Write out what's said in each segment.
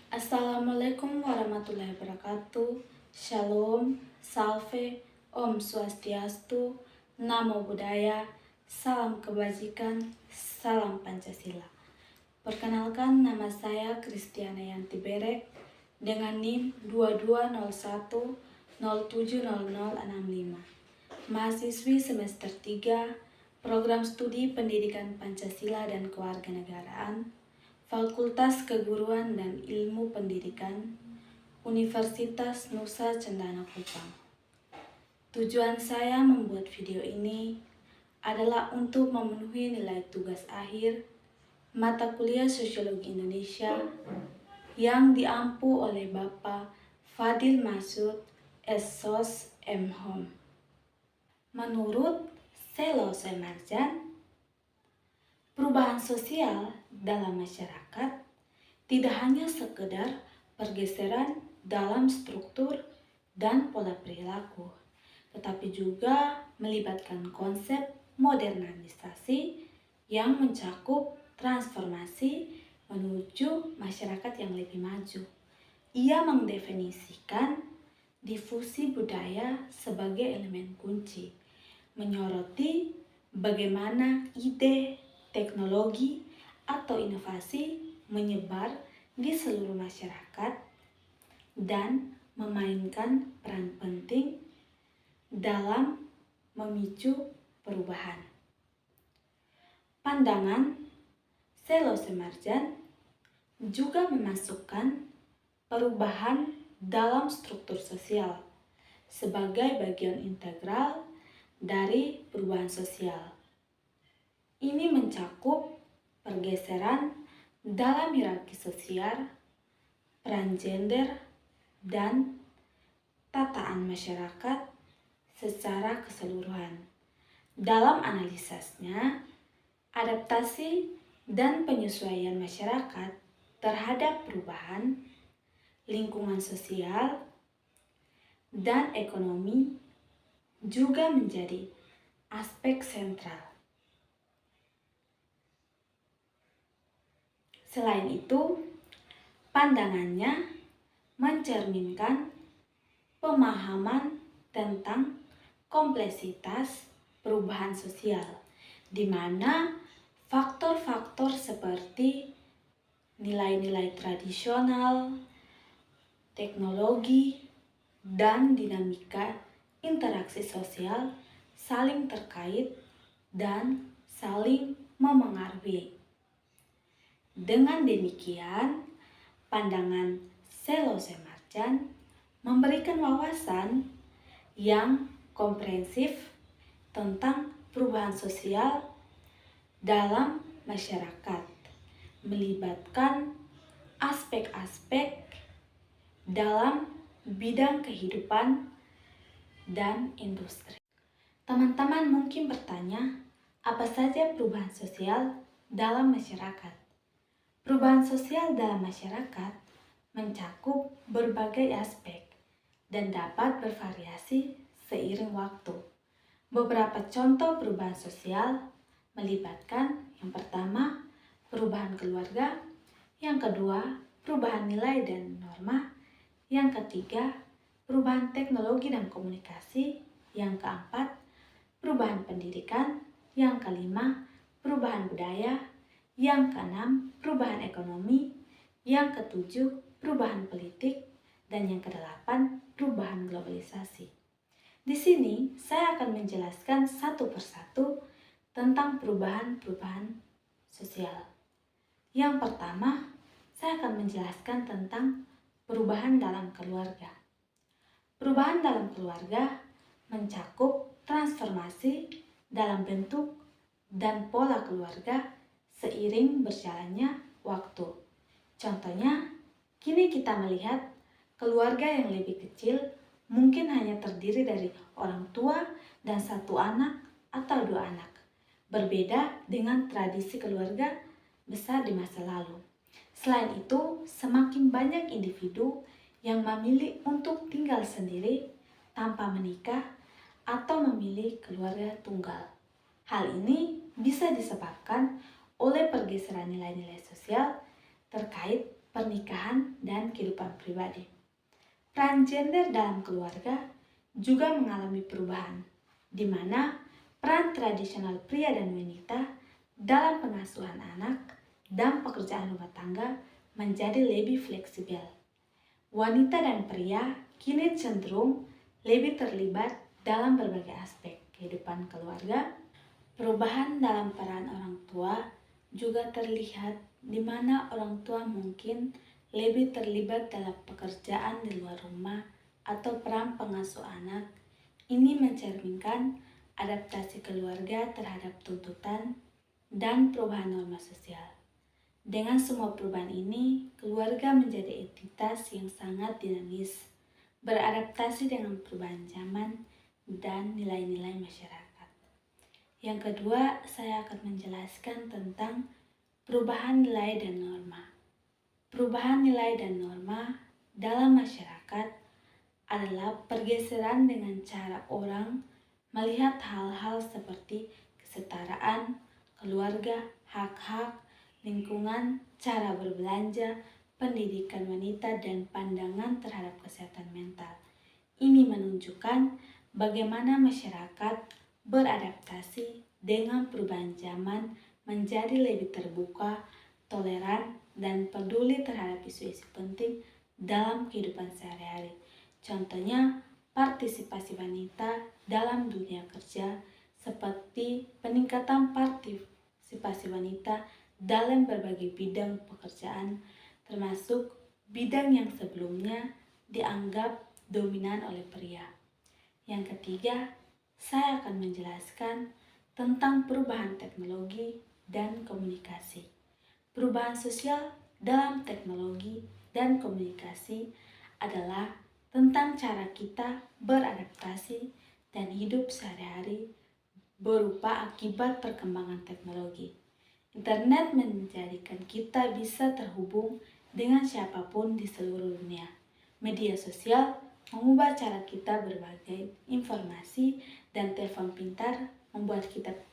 Assalamualaikum warahmatullahi wabarakatuh. Shalom, salve, Om Swastiastu, Namo Buddhaya, salam kebajikan, salam Pancasila. Perkenalkan, nama saya Kristiana Yanti Berek dengan NIM 2201070065. Mahasiswi semester 3, Program Studi Pendidikan Pancasila dan Kewarganegaraan, Fakultas Keguruan dan Ilmu Pendidikan, Universitas Nusa Cendana Kupang. Tujuan saya membuat video ini adalah untuk memenuhi nilai tugas akhir mata kuliah Sosiologi Indonesia yang diampu oleh Bapak Fadil Masud, SSOS M.Hom. Menurut Selo Semarjan, perubahan sosial dalam masyarakat tidak hanya sekedar pergeseran dalam struktur dan pola perilaku, tetapi juga melibatkan konsep modernisasi yang mencakup transformasi menuju masyarakat yang lebih maju. Ia mendefinisikan difusi budaya sebagai elemen kunci, menyoroti bagaimana ide, teknologi, atau inovasi menyebar di seluruh masyarakat dan memainkan peran penting dalam memicu perubahan. Pandangan Selo Semarjan juga memasukkan perubahan dalam struktur sosial sebagai bagian integral dari perubahan sosial. Ini mencakup pergeseran dalam hierarki sosial, peran gender, dan tataan masyarakat secara keseluruhan. Dalam analisisnya, adaptasi dan penyesuaian masyarakat terhadap perubahan lingkungan sosial dan ekonomi juga menjadi aspek sentral. Selain itu, pandangannya mencerminkan pemahaman tentang kompleksitas perubahan sosial, di mana faktor-faktor seperti nilai-nilai tradisional, teknologi, dan dinamika interaksi sosial saling terkait dan saling memengaruhi. Dengan demikian, pandangan Selo Semarjan memberikan wawasan yang komprehensif tentang perubahan sosial dalam masyarakat, melibatkan aspek-aspek dalam bidang kehidupan dan industri. Teman-teman mungkin bertanya, apa saja perubahan sosial dalam masyarakat? Perubahan sosial dalam masyarakat mencakup berbagai aspek dan dapat bervariasi seiring waktu. Beberapa contoh perubahan sosial melibatkan yang pertama, perubahan keluarga, yang kedua, perubahan nilai dan norma, yang ketiga, perubahan teknologi dan komunikasi, yang keempat, perubahan pendidikan, yang kelima, perubahan budaya, yang keenam, perubahan ekonomi, yang ketujuh, perubahan politik, dan yang kedelapan, perubahan globalisasi. Di sini, saya akan menjelaskan satu persatu tentang perubahan-perubahan sosial. Yang pertama, saya akan menjelaskan tentang perubahan dalam keluarga. Perubahan dalam keluarga mencakup transformasi dalam bentuk dan pola keluarga seiring berjalannya waktu. Contohnya, kini kita melihat keluarga yang lebih kecil mungkin hanya terdiri dari orang tua dan satu anak atau dua anak. Berbeda dengan tradisi keluarga besar di masa lalu. Selain itu, semakin banyak individu yang memilih untuk tinggal sendiri tanpa menikah atau memilih keluarga tunggal. Hal ini bisa disebabkan oleh pergeseran nilai-nilai sosial terkait pernikahan, dan kehidupan pribadi. Peran gender dalam keluarga juga mengalami perubahan, di mana peran tradisional pria dan wanita dalam pengasuhan anak dan pekerjaan rumah tangga menjadi lebih fleksibel. Wanita dan pria kini cenderung lebih terlibat dalam berbagai aspek kehidupan keluarga. Perubahan dalam peran orang tua juga terlihat di mana orang tua mungkin lebih terlibat dalam pekerjaan di luar rumah atau peran pengasuh anak. Ini mencerminkan adaptasi keluarga terhadap tuntutan dan perubahan norma sosial. Dengan semua perubahan ini, keluarga menjadi entitas yang sangat dinamis, beradaptasi dengan perubahan zaman dan nilai-nilai masyarakat. Yang kedua, saya akan menjelaskan tentang perubahan nilai dan norma. Perubahan nilai dan norma dalam masyarakat adalah pergeseran dengan cara orang melihat hal-hal seperti kesetaraan, keluarga, hak-hak, lingkungan, cara berbelanja, pendidikan wanita, dan pandangan terhadap kesehatan mental. Ini menunjukkan bagaimana masyarakat beradaptasi dengan perubahan zaman menjadi lebih terbuka, toleran, dan peduli terhadap isu-isu penting dalam kehidupan sehari-hari. Contohnya, partisipasi wanita dalam dunia kerja, seperti peningkatan partisipasi wanita dalam berbagai bidang pekerjaan, termasuk bidang yang sebelumnya dianggap dominan oleh pria. Yang ketiga, saya akan menjelaskan tentang perubahan teknologi dan komunikasi. Perubahan sosial dalam teknologi dan komunikasi adalah tentang cara kita beradaptasi dan hidup sehari-hari berupa akibat perkembangan teknologi. Internet menjadikan kita bisa terhubung dengan siapapun di seluruh dunia. Media sosial mengubah cara kita berbagi informasi, dan telepon pintar membuat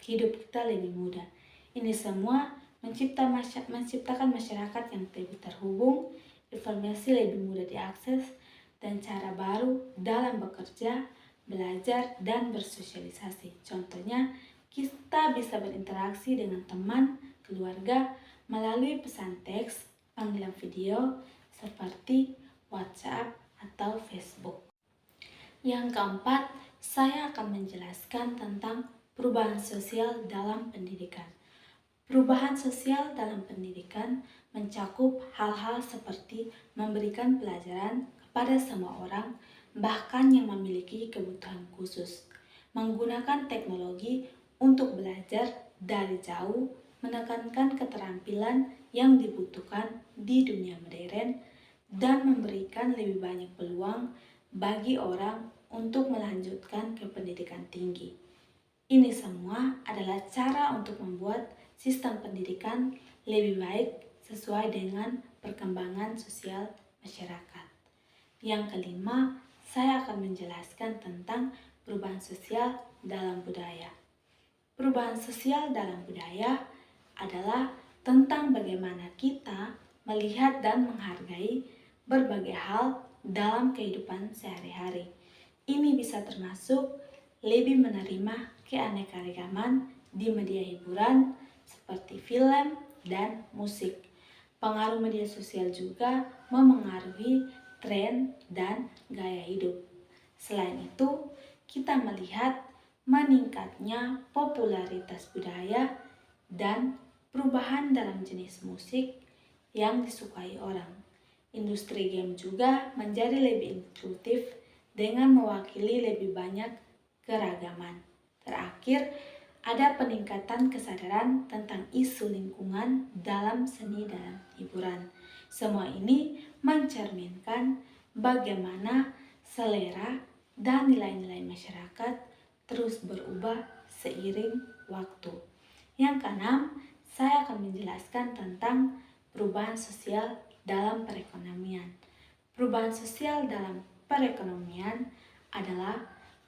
hidup kita lebih mudah. Ini semua menciptakan masyarakat yang lebih terhubung, informasi lebih mudah diakses, dan cara baru dalam bekerja, belajar, dan bersosialisasi. Contohnya, kita bisa berinteraksi dengan teman, keluarga melalui pesan teks, panggilan video, seperti WhatsApp atau Facebook. Yang keempat, saya akan menjelaskan tentang perubahan sosial dalam pendidikan. Perubahan sosial dalam pendidikan mencakup hal-hal seperti memberikan pelajaran kepada semua orang, bahkan yang memiliki kebutuhan khusus, menggunakan teknologi untuk belajar dari jauh, menekankan keterampilan yang dibutuhkan di dunia modern, dan memberikan lebih banyak peluang bagi orang untuk melanjutkan ke pendidikan tinggi. Ini semua adalah cara untuk membuat sistem pendidikan lebih baik sesuai dengan perkembangan sosial masyarakat. Yang kelima, saya akan menjelaskan tentang perubahan sosial dalam budaya. Perubahan sosial dalam budaya adalah tentang bagaimana kita melihat dan menghargai berbagai hal dalam kehidupan sehari-hari. Ini bisa termasuk lebih menerima keanekaragaman di media hiburan seperti film dan musik. Pengaruh media sosial juga memengaruhi tren dan gaya hidup. Selain itu, kita melihat meningkatnya popularitas budaya dan perubahan dalam jenis musik yang disukai orang. Industri game juga menjadi lebih inklusif dengan mewakili lebih banyak keragaman. Terakhir, ada peningkatan kesadaran tentang isu lingkungan dalam seni dan hiburan. Semua ini mencerminkan bagaimana selera dan nilai-nilai masyarakat terus berubah seiring waktu. Yang keenam, saya akan menjelaskan tentang perubahan sosial dalam perekonomian. Perubahan sosial dalam perekonomian adalah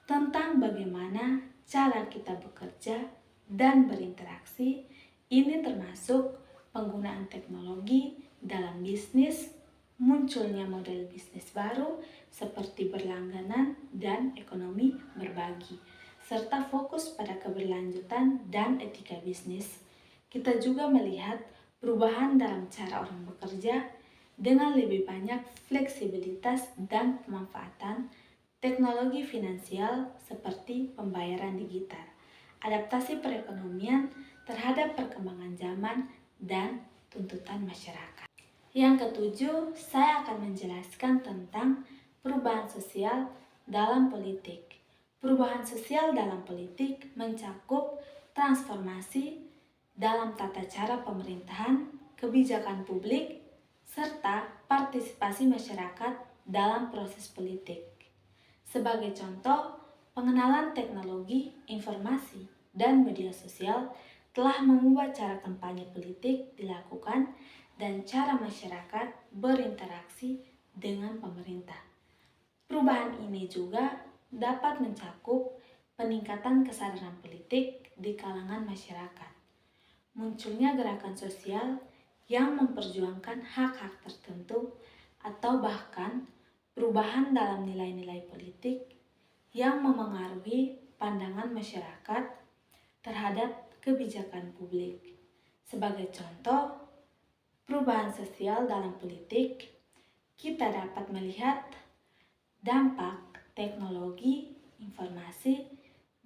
tentang bagaimana cara kita bekerja dan berinteraksi. Ini termasuk penggunaan teknologi dalam bisnis, munculnya model bisnis baru seperti berlangganan dan ekonomi berbagi, serta fokus pada keberlanjutan dan etika bisnis. Kita juga melihat perubahan dalam cara orang bekerja dengan lebih banyak fleksibilitas dan pemanfaatan teknologi finansial seperti pembayaran digital, adaptasi perekonomian terhadap perkembangan zaman dan tuntutan masyarakat. Yang ketujuh, saya akan menjelaskan tentang perubahan sosial dalam politik. Perubahan sosial dalam politik mencakup transformasi dalam tata cara pemerintahan, kebijakan publik, serta partisipasi masyarakat dalam proses politik. Sebagai contoh, pengenalan teknologi, informasi, dan media sosial telah mengubah cara kampanye politik dilakukan dan cara masyarakat berinteraksi dengan pemerintah. Perubahan ini juga dapat mencakup peningkatan kesadaran politik di kalangan masyarakat, munculnya gerakan sosial yang memperjuangkan hak-hak tertentu, atau bahkan perubahan dalam nilai-nilai politik yang memengaruhi pandangan masyarakat terhadap kebijakan publik. Sebagai contoh, perubahan sosial dalam politik, kita dapat melihat dampak teknologi, informasi,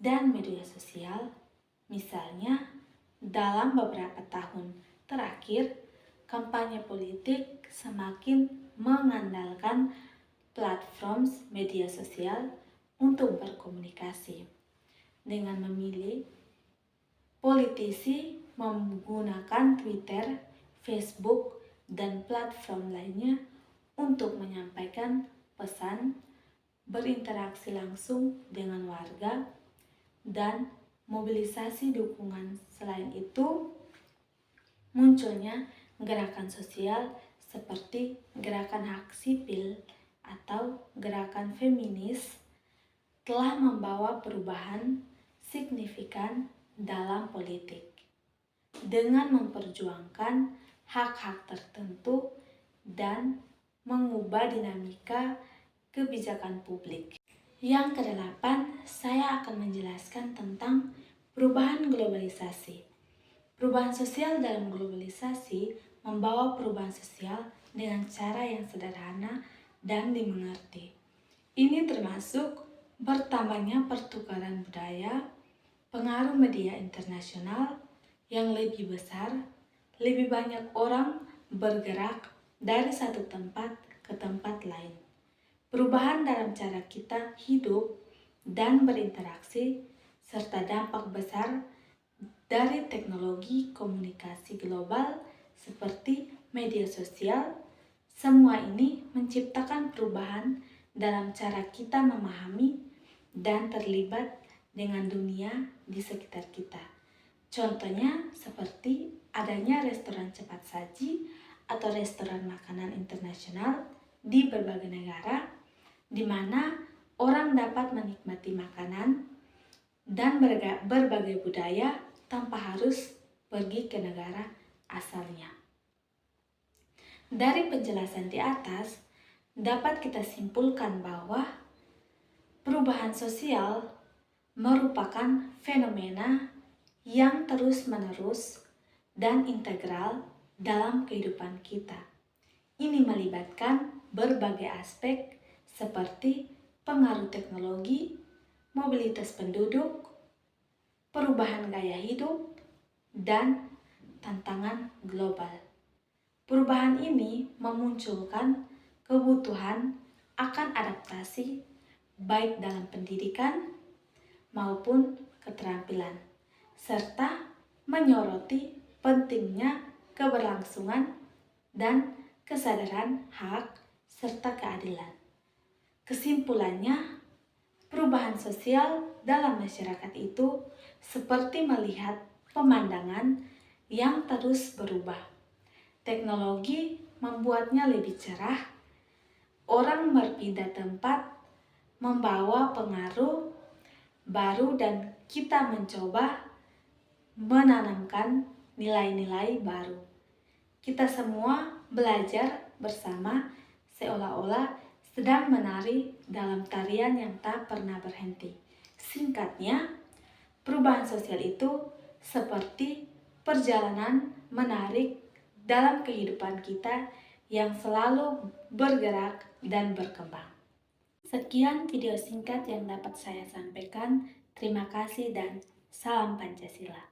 dan media sosial. Misalnya, dalam beberapa tahun terakhir, kampanye politik semakin mengandalkan platform media sosial untuk berkomunikasi. Dengan memilih, politisi menggunakan Twitter, Facebook, dan platform lainnya untuk menyampaikan pesan, berinteraksi langsung dengan warga, dan mobilisasi dukungan. Selain itu, munculnya gerakan sosial seperti gerakan hak sipil atau gerakan feminis telah membawa perubahan signifikan dalam politik dengan memperjuangkan hak-hak tertentu dan mengubah dinamika kebijakan publik. Yang kedelapan, saya akan menjelaskan tentang perubahan globalisasi. Perubahan sosial dalam globalisasi membawa perubahan sosial dengan cara yang sederhana dan dimengerti. Ini termasuk bertambahnya pertukaran budaya, pengaruh media internasional yang lebih besar, lebih banyak orang bergerak dari satu tempat ke tempat lain. Perubahan dalam cara kita hidup dan berinteraksi, serta dampak besar dari teknologi komunikasi global seperti media sosial, semua ini menciptakan perubahan dalam cara kita memahami dan terlibat dengan dunia di sekitar kita. Contohnya seperti adanya restoran cepat saji atau restoran makanan internasional di berbagai negara, di mana orang dapat menikmati makanan dan berbagai budaya tanpa harus pergi ke negara asalnya. Dari penjelasan di atas, dapat kita simpulkan bahwa perubahan sosial merupakan fenomena yang terus-menerus dan integral dalam kehidupan kita. Ini melibatkan berbagai aspek seperti pengaruh teknologi, mobilitas penduduk, perubahan gaya hidup, dan tantangan global. Perubahan ini memunculkan kebutuhan akan adaptasi baik dalam pendidikan maupun keterampilan, serta menyoroti pentingnya keberlangsungan dan kesadaran hak serta keadilan. Kesimpulannya, perubahan sosial dalam masyarakat itu seperti melihat pemandangan yang terus berubah. Teknologi membuatnya lebih cerah, orang berpindah tempat membawa pengaruh baru, dan kita mencoba menanamkan nilai-nilai baru. Kita semua belajar bersama seolah-olah sedang menari dalam tarian yang tak pernah berhenti. Singkatnya, perubahan sosial itu seperti perjalanan menarik dalam kehidupan kita yang selalu bergerak dan berkembang. Sekian video singkat yang dapat saya sampaikan. Terima kasih dan salam Pancasila.